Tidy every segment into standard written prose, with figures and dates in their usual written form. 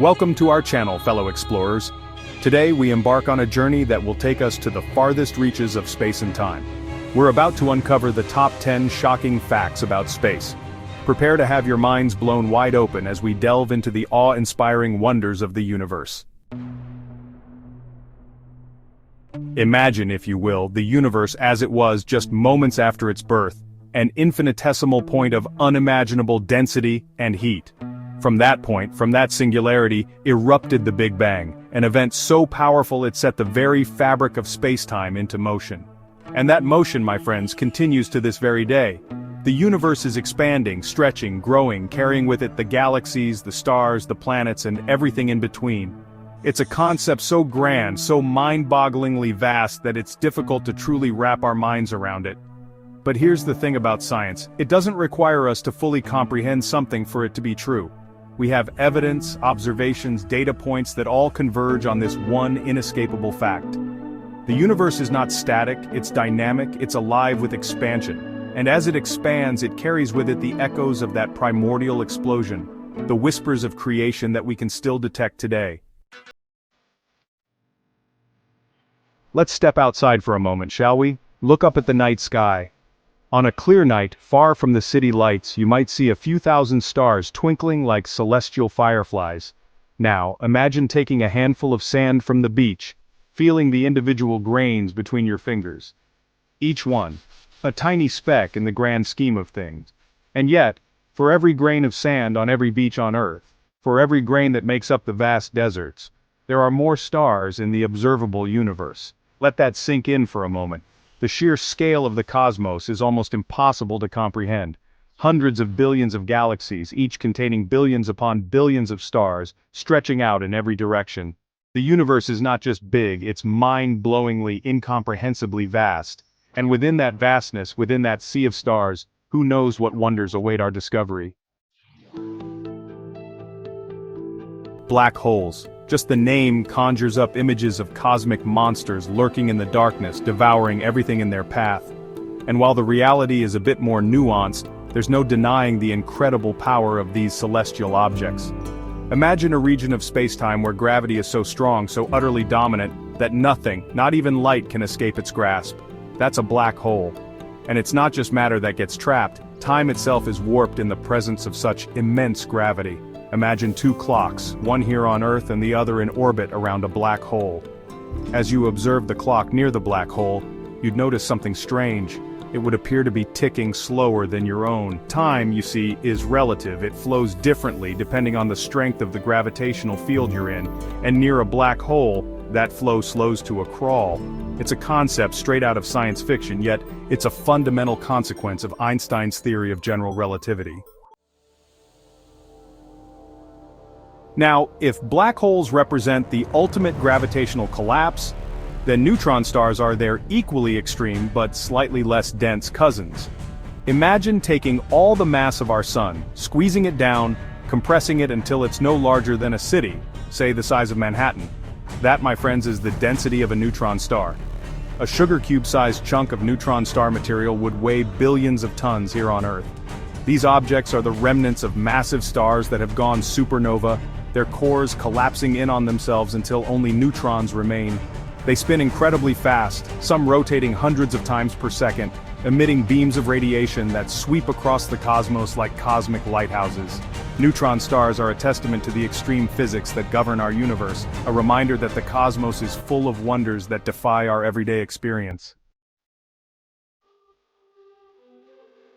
Welcome to our channel, fellow explorers. Today we embark on a journey that will take us to the farthest reaches of space and time. We're about to uncover the top 10 shocking facts about space. Prepare to have your minds blown wide open as we delve into the awe-inspiring wonders of the universe. Imagine, if you will, the universe as it was just moments after its birth, an infinitesimal point of unimaginable density and heat. From that point, from that singularity, erupted the Big Bang, an event so powerful it set the very fabric of space-time into motion. And that motion, my friends, continues to this very day. The universe is expanding, stretching, growing, carrying with it the galaxies, the stars, the planets, and everything in between. It's a concept so grand, so mind-bogglingly vast that it's difficult to truly wrap our minds around it. But here's the thing about science, it doesn't require us to fully comprehend something for it to be true. We have evidence, observations, data points that all converge on this one inescapable fact. The universe is not static, it's dynamic, it's alive with expansion. And as it expands, it carries with it the echoes of that primordial explosion, the whispers of creation that we can still detect today. Let's step outside for a moment, shall we? Look up at the night sky. On a clear night, far from the city lights, you might see a few thousand stars twinkling like celestial fireflies. Now, imagine taking a handful of sand from the beach, feeling the individual grains between your fingers. Each one, a tiny speck in the grand scheme of things. And yet, for every grain of sand on every beach on Earth, for every grain that makes up the vast deserts, there are more stars in the observable universe. Let that sink in for a moment. The sheer scale of the cosmos is almost impossible to comprehend. Hundreds of billions of galaxies, each containing billions upon billions of stars, stretching out in every direction. The universe is not just big, it's mind-blowingly, incomprehensibly vast. And within that vastness, within that sea of stars, who knows what wonders await our discovery? Black holes. Just the name conjures up images of cosmic monsters lurking in the darkness, devouring everything in their path. And while the reality is a bit more nuanced, there's no denying the incredible power of these celestial objects. Imagine a region of space-time where gravity is so strong, so utterly dominant, that nothing, not even light, can escape its grasp. That's a black hole. And it's not just matter that gets trapped, time itself is warped in the presence of such immense gravity. Imagine two clocks, one here on Earth and the other in orbit around a black hole. As you observe the clock near the black hole, you'd notice something strange. It would appear to be ticking slower than your own. Time, you see, is relative. It flows differently depending on the strength of the gravitational field you're in, and near a black hole, that flow slows to a crawl. It's a concept straight out of science fiction, yet it's a fundamental consequence of Einstein's theory of general relativity. Now, if black holes represent the ultimate gravitational collapse, then neutron stars are their equally extreme but slightly less dense cousins. Imagine taking all the mass of our sun, squeezing it down, compressing it until it's no larger than a city, say the size of Manhattan. That, my friends, is the density of a neutron star. A sugar cube-sized chunk of neutron star material would weigh billions of tons here on Earth. These objects are the remnants of massive stars that have gone supernova, their cores collapsing in on themselves until only neutrons remain. They spin incredibly fast, some rotating hundreds of times per second, emitting beams of radiation that sweep across the cosmos like cosmic lighthouses. Neutron stars are a testament to the extreme physics that govern our universe, a reminder that the cosmos is full of wonders that defy our everyday experience.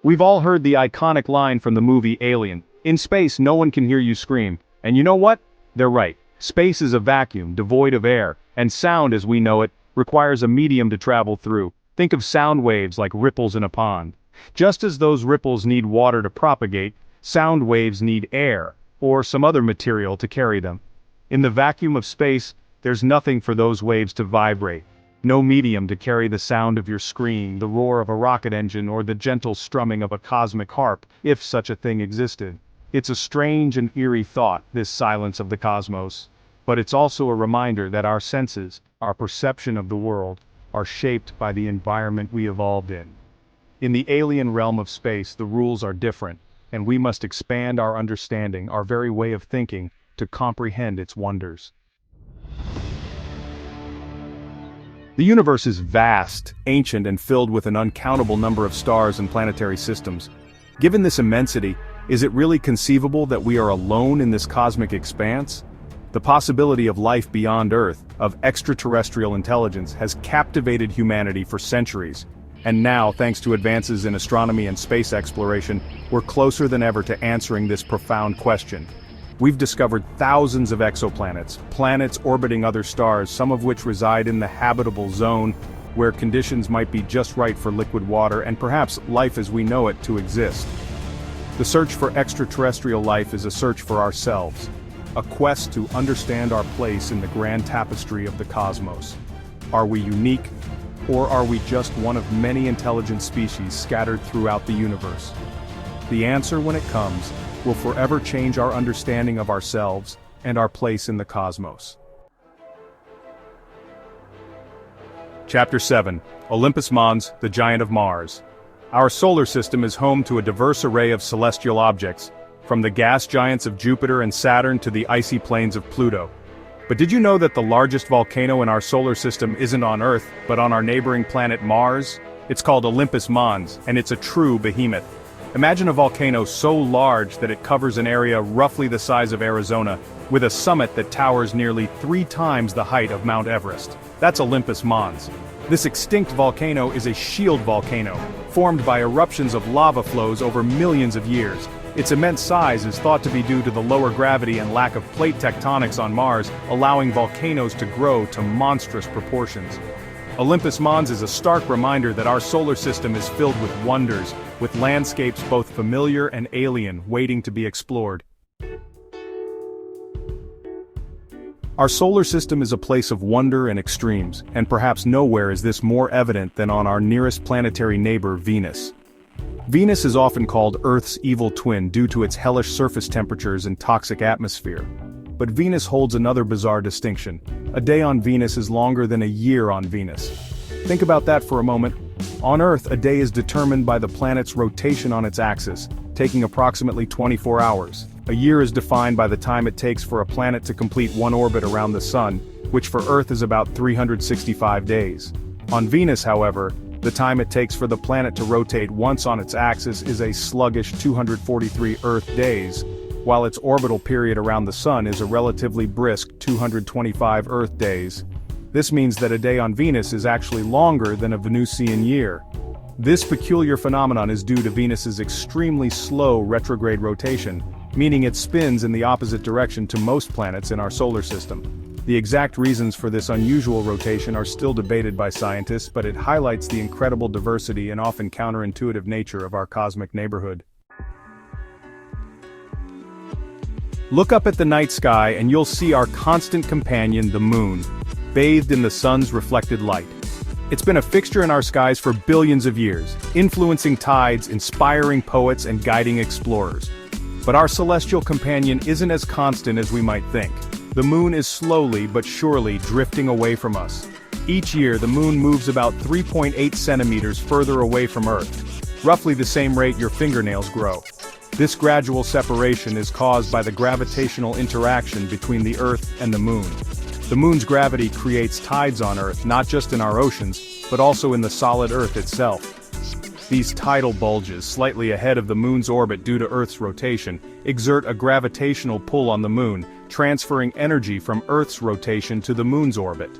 We've all heard the iconic line from the movie Alien, "In space, no one can hear you scream." And you know what? They're right. Space is a vacuum, devoid of air, and sound as we know it, requires a medium to travel through. Think of sound waves like ripples in a pond. Just as those ripples need water to propagate, sound waves need air, or some other material to carry them. In the vacuum of space, there's nothing for those waves to vibrate. No medium to carry the sound of your scream, the roar of a rocket engine, or the gentle strumming of a cosmic harp, if such a thing existed. It's a strange and eerie thought, this silence of the cosmos. But it's also a reminder that our senses, our perception of the world, are shaped by the environment we evolved in. In the alien realm of space, the rules are different, and we must expand our understanding, our very way of thinking, to comprehend its wonders. The universe is vast, ancient, and filled with an uncountable number of stars and planetary systems. Given this immensity, is it really conceivable that we are alone in this cosmic expanse? The possibility of life beyond Earth, of extraterrestrial intelligence, has captivated humanity for centuries. And now, thanks to advances in astronomy and space exploration, we're closer than ever to answering this profound question. We've discovered thousands of exoplanets, planets orbiting other stars, some of which reside in the habitable zone, where conditions might be just right for liquid water and perhaps life as we know it to exist. The search for extraterrestrial life is a search for ourselves, a quest to understand our place in the grand tapestry of the cosmos. Are we unique, or are we just one of many intelligent species scattered throughout the universe? The answer, when it comes, will forever change our understanding of ourselves and our place in the cosmos. Chapter 7. Olympus Mons, the Giant of Mars. Our solar system is home to a diverse array of celestial objects, from the gas giants of Jupiter and Saturn to the icy plains of Pluto. But did you know that the largest volcano in our solar system isn't on Earth, but on our neighboring planet Mars? It's called Olympus Mons, and it's a true behemoth. Imagine a volcano so large that it covers an area roughly the size of Arizona, with a summit that towers nearly 3 times the height of Mount Everest. That's Olympus Mons. This extinct volcano is a shield volcano, formed by eruptions of lava flows over millions of years. Its immense size is thought to be due to the lower gravity and lack of plate tectonics on Mars, allowing volcanoes to grow to monstrous proportions. Olympus Mons is a stark reminder that our solar system is filled with wonders, with landscapes both familiar and alien waiting to be explored. Our solar system is a place of wonder and extremes, and perhaps nowhere is this more evident than on our nearest planetary neighbor, Venus. Venus is often called Earth's evil twin due to its hellish surface temperatures and toxic atmosphere. But Venus holds another bizarre distinction. A day on Venus is longer than a year on Venus. Think about that for a moment. On Earth, a day is determined by the planet's rotation on its axis, taking approximately 24 hours. A year is defined by the time it takes for a planet to complete one orbit around the Sun, which for Earth is about 365 days. On Venus, however, the time it takes for the planet to rotate once on its axis is a sluggish 243 Earth days, while its orbital period around the Sun is a relatively brisk 225 Earth days. This means that a day on Venus is actually longer than a Venusian year. This peculiar phenomenon is due to Venus's extremely slow retrograde rotation, meaning it spins in the opposite direction to most planets in our solar system. The exact reasons for this unusual rotation are still debated by scientists, but it highlights the incredible diversity and often counterintuitive nature of our cosmic neighborhood. Look up at the night sky and you'll see our constant companion, the moon, bathed in the sun's reflected light. It's been a fixture in our skies for billions of years, influencing tides, inspiring poets, and guiding explorers. But our celestial companion isn't as constant as we might think. The moon is slowly but surely drifting away from us. Each year, the moon moves about 3.8 centimeters further away from Earth, roughly the same rate your fingernails grow. This gradual separation is caused by the gravitational interaction between the Earth and the moon. The moon's gravity creates tides on Earth, not just in our oceans, but also in the solid Earth itself. These tidal bulges, slightly ahead of the moon's orbit due to Earth's rotation, exert a gravitational pull on the moon, transferring energy from Earth's rotation to the moon's orbit.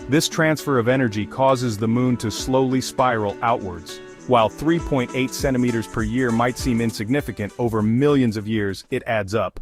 This transfer of energy causes the moon to slowly spiral outwards. While 3.8 centimeters per year might seem insignificant, over millions of years, it adds up.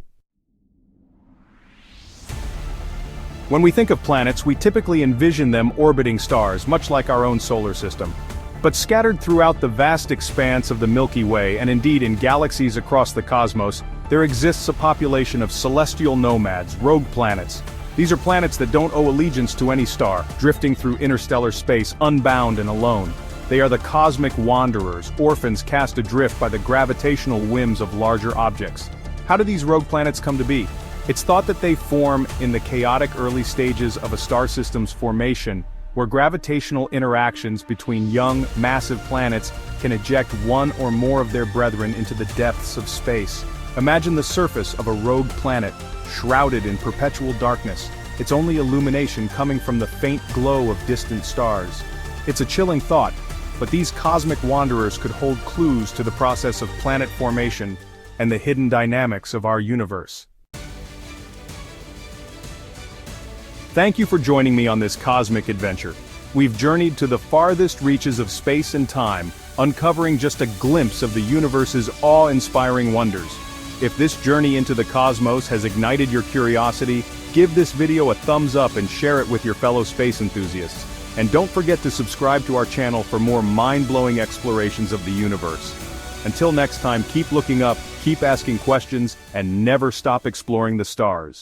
When we think of planets, we typically envision them orbiting stars, much like our own solar system. But scattered throughout the vast expanse of the Milky Way, and indeed in galaxies across the cosmos, there exists a population of celestial nomads, rogue planets. These are planets that don't owe allegiance to any star, drifting through interstellar space unbound and alone. They are the cosmic wanderers, orphans cast adrift by the gravitational whims of larger objects. How do these rogue planets come to be? It's thought that they form in the chaotic early stages of a star system's formation, where gravitational interactions between young, massive planets can eject one or more of their brethren into the depths of space. Imagine the surface of a rogue planet, shrouded in perpetual darkness, its only illumination coming from the faint glow of distant stars. It's a chilling thought, but these cosmic wanderers could hold clues to the process of planet formation and the hidden dynamics of our universe. Thank you for joining me on this cosmic adventure. We've journeyed to the farthest reaches of space and time, uncovering just a glimpse of the universe's awe-inspiring wonders. If this journey into the cosmos has ignited your curiosity, give this video a thumbs up and share it with your fellow space enthusiasts. And don't forget to subscribe to our channel for more mind-blowing explorations of the universe. Until next time, keep looking up, keep asking questions, and never stop exploring the stars.